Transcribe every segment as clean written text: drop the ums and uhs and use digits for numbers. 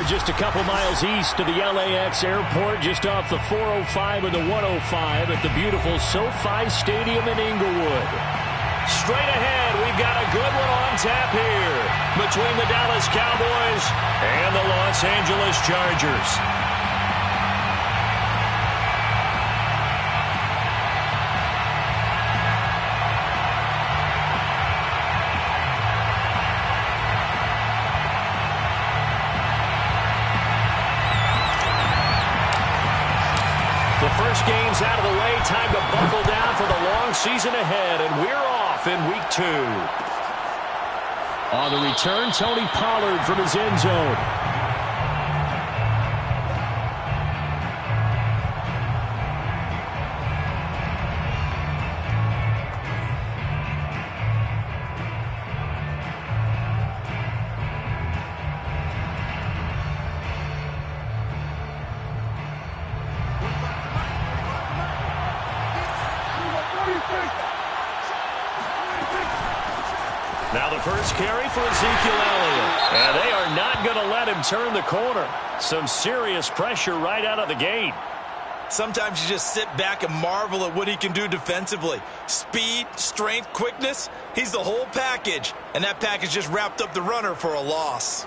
are just a couple miles east of the LAX airport, just off the 405 and the 105 at the beautiful SoFi Stadium in Inglewood. Straight ahead, we've got a good one on tap here between the Dallas Cowboys and the Los Angeles Chargers. The first game's out of the way. Time to buckle down for the long season ahead, and we're off in week 2. On the return, Tony Pollard from his end zone. Now the first carry for Ezekiel Elliott. And they are not going to let him turn the corner. Some serious pressure right out of the gate. Sometimes you just sit back and marvel at what he can do defensively. Speed, strength, quickness. He's the whole package. And that package just wrapped up the runner for a loss.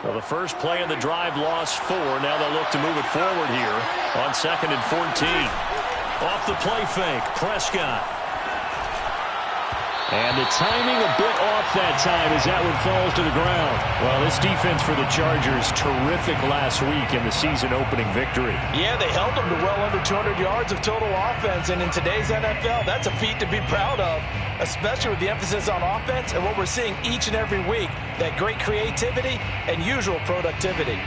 Well, the first play in the drive lost 4. Now they'll look to move it forward here on 2nd and 14. Off the play fake, Prescott. And the timing a bit off that time as that one falls to the ground. Well, this defense for the Chargers, terrific last week in the season-opening victory. Yeah, they held them to well under 200 yards of total offense, and in today's NFL, that's a feat to be proud of, especially with the emphasis on offense and what we're seeing each and every week, that great creativity and usual productivity.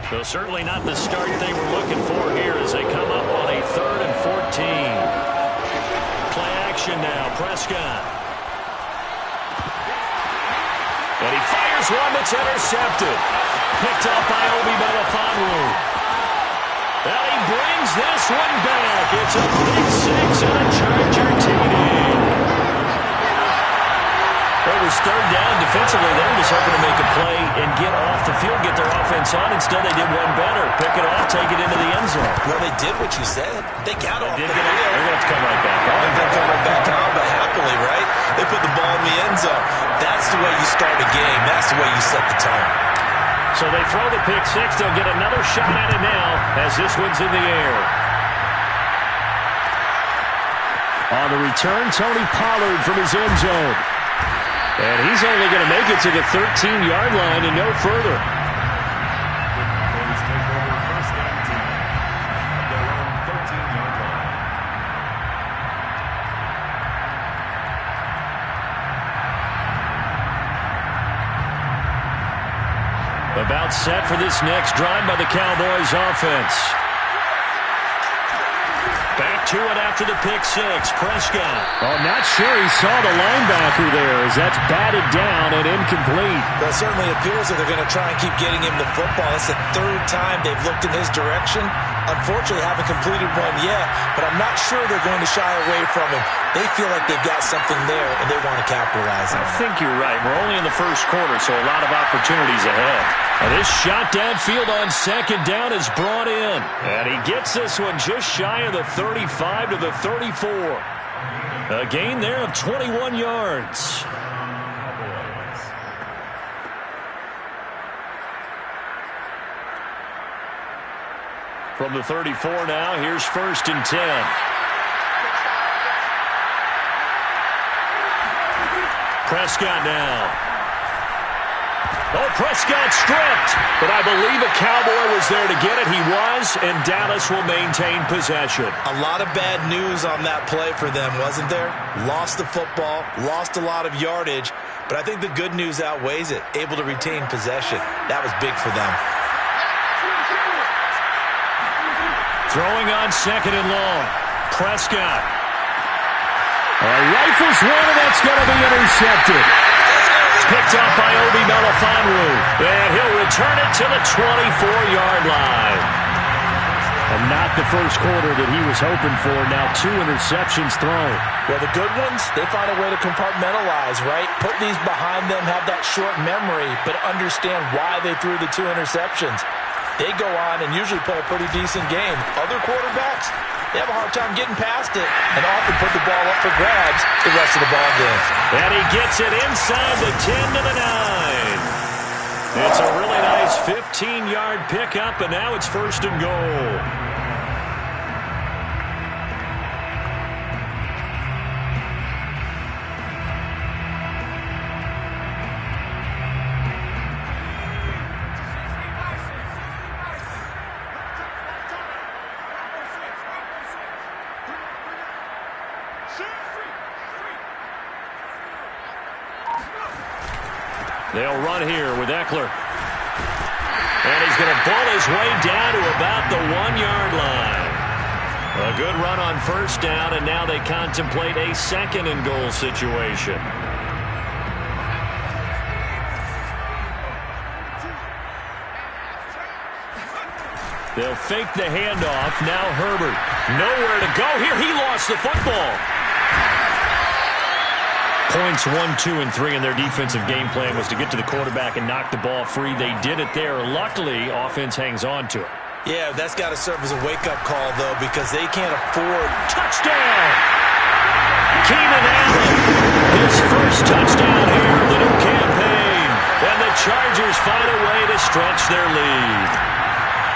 So certainly not the start they were looking for here as they come up on a 3rd and 14. Play action now, Prescott. And he fires one that's intercepted. Picked up by Obi Melifonwu. Well, he brings this one back. It's a big 6 and a Charger TD. It was 3rd down defensively. They were just hoping to make a play and get off the field, get their offense on. Instead, they did one better. Pick it off, take it into the end zone. Well, they did what you said. They got off the field. They're going to have to come right back on. They're going to come right back on, but happily, right? They put the ball in the end zone. That's the way you start a game. That's the way you set the tone. So they throw the pick 6. They'll get another shot at it now as this one's in the air. On the return, Tony Pollard from his end zone. And he's only going to make it to the 13-yard line and no further. About set for this next drive by the Cowboys offense. Back to it after the pick 6. Prescott. Oh, not sure he saw the linebacker there as that's batted down and incomplete. Well, it certainly appears that they're going to try and keep getting him the football. It's the 3rd time they've looked in his direction. Unfortunately, haven't completed one yet, but I'm not sure they're going to shy away from him. They feel like they've got something there, and they want to capitalize on it. I think you're right. We're only in the first quarter, so a lot of opportunities ahead. And this shot downfield on 2nd down is brought in. And he gets this one just shy of the 35 to the 34. A gain there of 21 yards. From the 34 now, here's 1st and 10. Prescott now. Oh, Prescott stripped, but I believe a Cowboy was there to get it. He was, and Dallas will maintain possession. A lot of bad news on that play for them, wasn't there? Lost the football, lost a lot of yardage, but I think the good news outweighs it. Able to retain possession. That was big for them. Throwing on 2nd and long. Prescott. Rifles one, and that's going to be intercepted. Picked up by Obi Melifonwu. And he'll return it to the 24-yard line. And not the first quarter that he was hoping for. Now 2 interceptions thrown. Well, the good ones, they find a way to compartmentalize, right? Put these behind them, have that short memory, but understand why they threw the 2 interceptions. They go on and usually play a pretty decent game. Other quarterbacks, they have a hard time getting past it and often put the ball up for grabs the rest of the ball game. And he gets it inside the 10 to the 9. It's a really nice 15-yard pickup, and now it's 1st and goal. They'll run here with Eckler. And he's going to pull his way down to about the 1-yard line. A good run on 1st down, and now they contemplate a 2nd and goal situation. They'll fake the handoff. Now Herbert. Nowhere to go here. He lost the football. Points 1, 2, and 3 in their defensive game plan was to get to the quarterback and knock the ball free. They did it there. Luckily, offense hangs on to it. Yeah, that's got to serve as a wake-up call, though, because they can't afford. Touchdown! Keenan Allen, his first touchdown here of the new campaign. And the Chargers find a way to stretch their lead.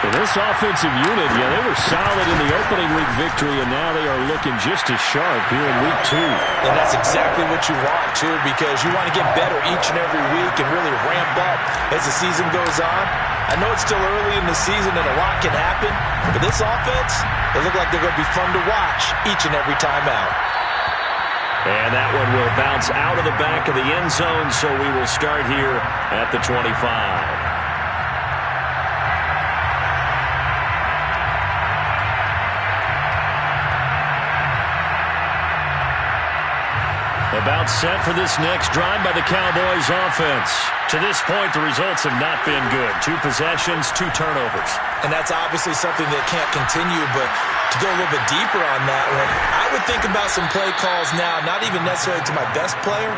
Well, this offensive unit, they were solid in the opening week victory, and now they are looking just as sharp here in week 2. And that's exactly what you want, too, because you want to get better each and every week and really ramp up as the season goes on. I know it's still early in the season and a lot can happen, but this offense, they look like they're going to be fun to watch each and every time out. And that one will bounce out of the back of the end zone, so we will start here at the 25. About set for this next drive by the Cowboys offense. To this point, the results have not been good. 2 possessions, 2 turnovers. And that's obviously something that can't continue, but to go a little bit deeper on that one, I would think about some play calls now, not even necessarily to my best player,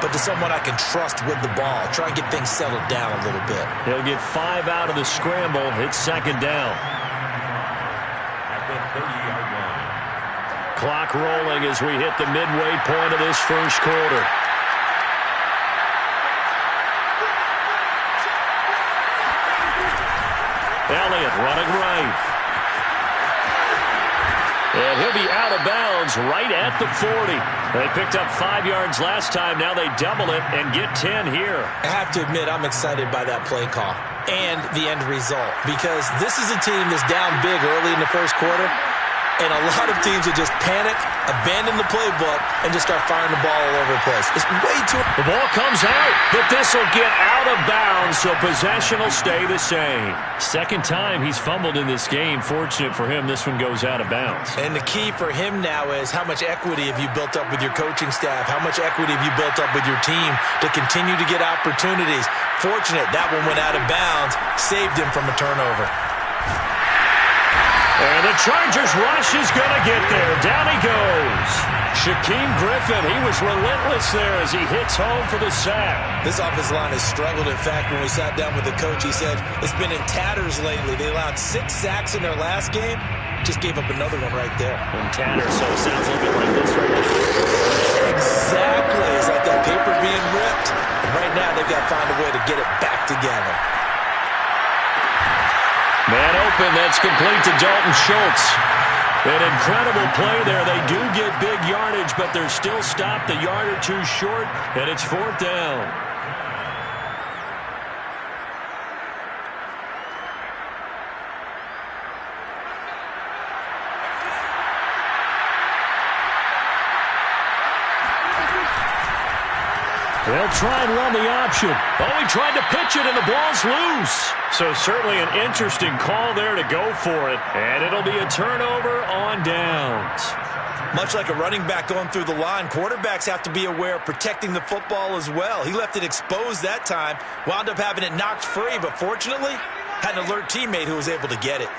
but to someone I can trust with the ball. Try and get things settled down a little bit. He'll get 5 out of the scramble. It's 2nd down. Clock rolling as we hit the midway point of this first quarter. Elliott running right. And he'll be out of bounds right at the 40. They picked up 5 yards last time. Now they double it and get 10 here. I have to admit, I'm excited by that play call and the end result, because this is a team that's down big early in the first quarter. And a lot of teams will just panic, abandon the playbook, and just start firing the ball all over the place. It's way too... The ball comes out, but this will get out of bounds, so possession will stay the same. 2nd time he's fumbled in this game. Fortunate for him, this one goes out of bounds. And the key for him now is how much equity have you built up with your coaching staff? How much equity have you built up with your team to continue to get opportunities? Fortunate that one went out of bounds, saved him from a turnover. And the Chargers rush is going to get there. Down he goes. Shaquem Griffin, he was relentless there as he hits home for the sack. This offensive line has struggled. In fact, when we sat down with the coach, he said it's been in tatters lately. They allowed 6 sacks in their last game. Just gave up another one right there. In tatters, so it sounds a little bit like this right now. Exactly. It's like that paper being ripped. And right now, they've got to find a way to get it back together. Man open, that's complete to Dalton Schultz. An incredible play there. They do get big yardage, but they're still stopped a yard or 2 short, and it's 4th down. They'll try and run the option. Oh, he tried to pitch it, and the ball's loose. So certainly an interesting call there to go for it. And it'll be a turnover on downs. Much like a running back going through the line, quarterbacks have to be aware of protecting the football as well. He left it exposed that time, wound up having it knocked free, but fortunately, had an alert teammate who was able to get it.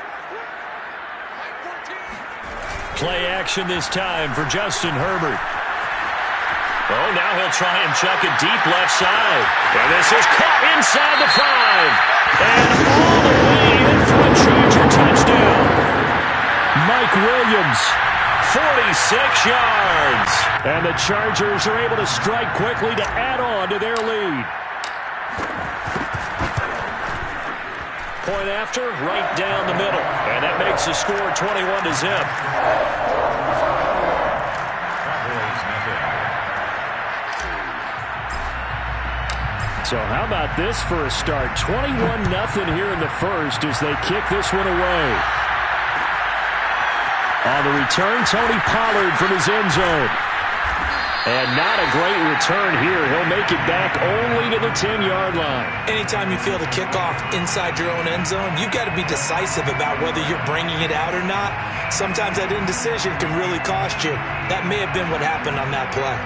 Play action this time for Justin Herbert. Oh, now he'll try and chuck it deep left side. And this is caught inside the 5. And all the way in for a Charger touchdown. Mike Williams, 46 yards. And the Chargers are able to strike quickly to add on to their lead. Point after, right down the middle. And that makes the score 21-0. So how about this for a start? 21-0 here in the first as they kick this one away. On the return, Tony Pollard from his end zone. And not a great return here. He'll make it back only to the 10-yard line. Anytime you feel the kickoff inside your own end zone, you've got to be decisive about whether you're bringing it out or not. Sometimes that indecision can really cost you. That may have been what happened on that play.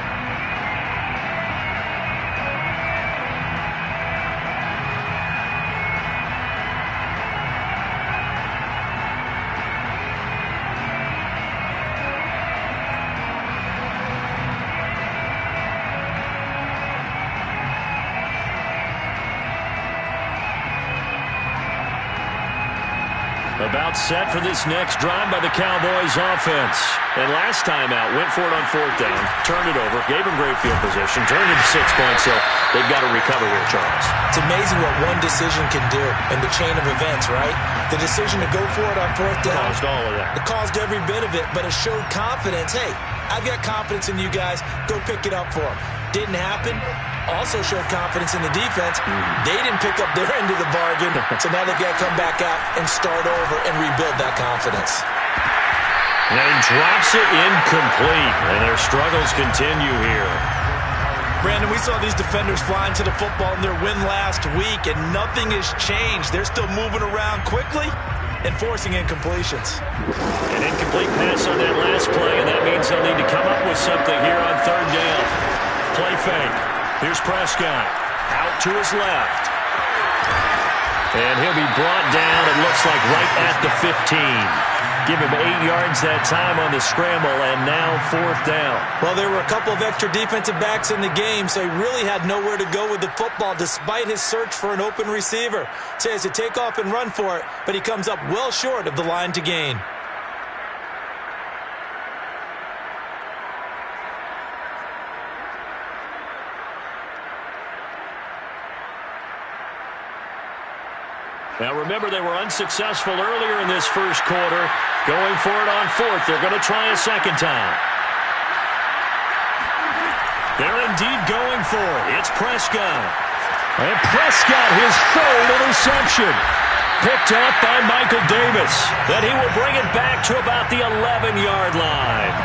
About set for this next drive by the Cowboys offense. And last time out, went for it on 4th down, turned it over, gave them great field position, turned it to 6 points, so they've got to recover here, Charles. It's amazing what one decision can do in the chain of events, right? The decision to go for it on 4th down. Caused all of that. It caused every bit of it, but it showed confidence. Hey, I've got confidence in you guys. Go pick it up for them. Didn't happen. Also showed confidence in the defense. They didn't pick up their end of the bargain, so now they've got to come back out and start over and rebuild that confidence. And he drops it incomplete, and their struggles continue here. Brandon, we saw these defenders flying to the football in their win last week, and nothing has changed. They're still moving around quickly and forcing incompletions. An incomplete pass on that last play, and that means they'll need to come up with something here on 3rd down. Play fake. Here's Prescott. Out to his left. And he'll be brought down, it looks like, right at the 15. Give him 8 yards that time on the scramble, and now 4th down. Well, there were a couple of extra defensive backs in the game, so he really had nowhere to go with the football despite his search for an open receiver. So he has to take off and run for it, but he comes up well short of the line to gain. Now remember, they were unsuccessful earlier in this first quarter. Going for it on 4th. They're going to try a second time. They're indeed going for it. It's Prescott. And Prescott, his 3rd interception. Picked off by Michael Davis. Then he will bring it back to about the 11-yard line.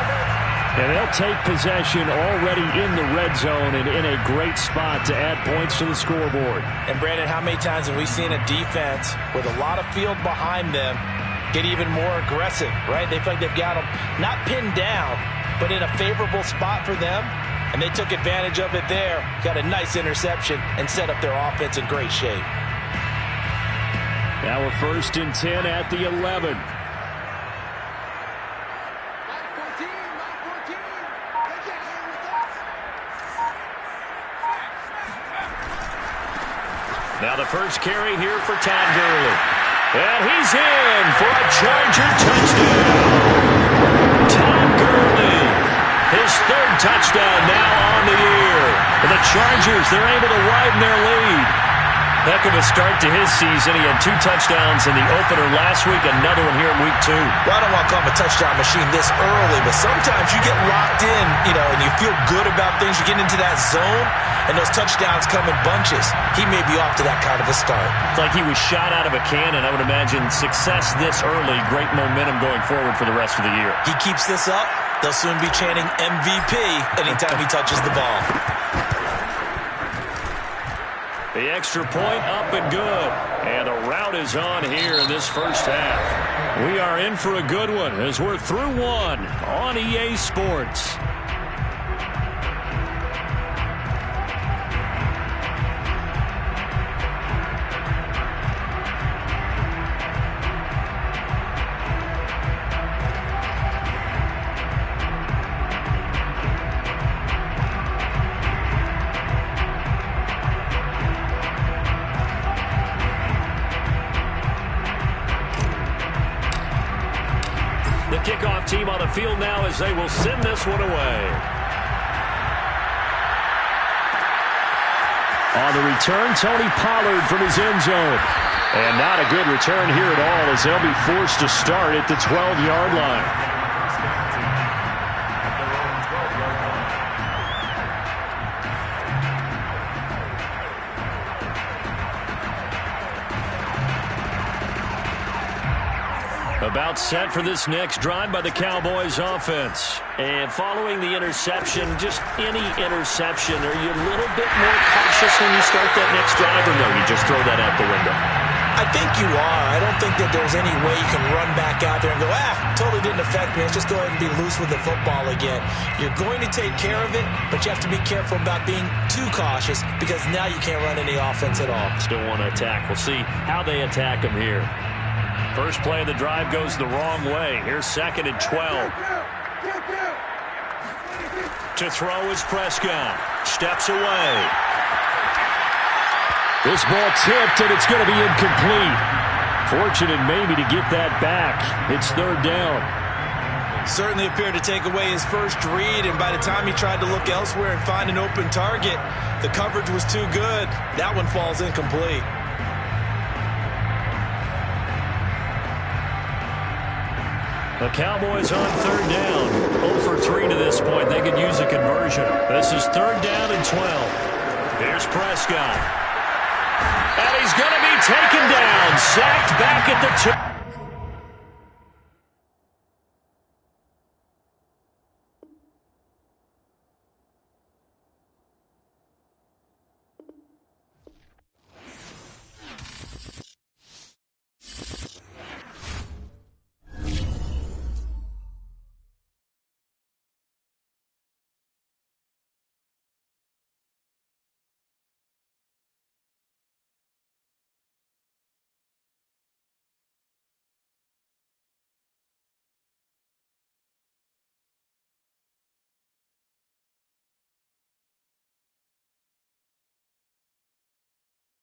And they'll take possession already in the red zone and in a great spot to add points to the scoreboard. And, Brandon, how many times have we seen a defense with a lot of field behind them get even more aggressive, right? They feel like they've got them not pinned down, but in a favorable spot for them. And they took advantage of it there, got a nice interception, and set up their offense in great shape. Now a 1st and 10 at the 11. Now the first carry here for Todd Gurley. And he's in for a Charger touchdown. Todd Gurley, his 3rd touchdown now on the year. And the Chargers, they're able to widen their lead. Heck of a start to his season. He had 2 touchdowns in the opener last week, another one here in week 2. Well, I don't want to call him a touchdown machine this early, but sometimes you get locked in, and you feel good about things. You get into that zone, and those touchdowns come in bunches. He may be off to that kind of a start. It's like he was shot out of a cannon. I would imagine success this early, great momentum going forward for the rest of the year. He keeps this up, they'll soon be chanting MVP anytime he touches the ball. The extra point up and good. And the route is on here in this first half. We are in for a good one as we're through one on EA Sports. kickoff team on the field now as they will send this one away. On the return, Tony Pollard from his end zone. And not a good return here at all as they'll be forced to start at the 12-yard line. About set for this next drive by the Cowboys offense. And following the interception, just any interception, are you a little bit more cautious when you start that next drive, or no, you just throw that out the window? I think you are. I don't think that there's any way you can run back out there and go, totally didn't affect me. Let's just go ahead and be loose with the football again. You're going to take care of it, but you have to be careful about being too cautious because now you can't run any offense at all. Still want to attack. We'll see how they attack them here. First play of the drive goes the wrong way. Here's 2nd and 12. To throw is Prescott. Steps away. This ball tipped, and it's going to be incomplete. Fortunate maybe to get that back. It's 3rd down. Certainly appeared to take away his first read, and by the time he tried to look elsewhere and find an open target, the coverage was too good. That one falls incomplete. The Cowboys on 3rd down. 0 for 3 to this point. They could use a conversion. This is 3rd down and 12. Here's Prescott. And he's going to be taken down. Sacked back at the 2.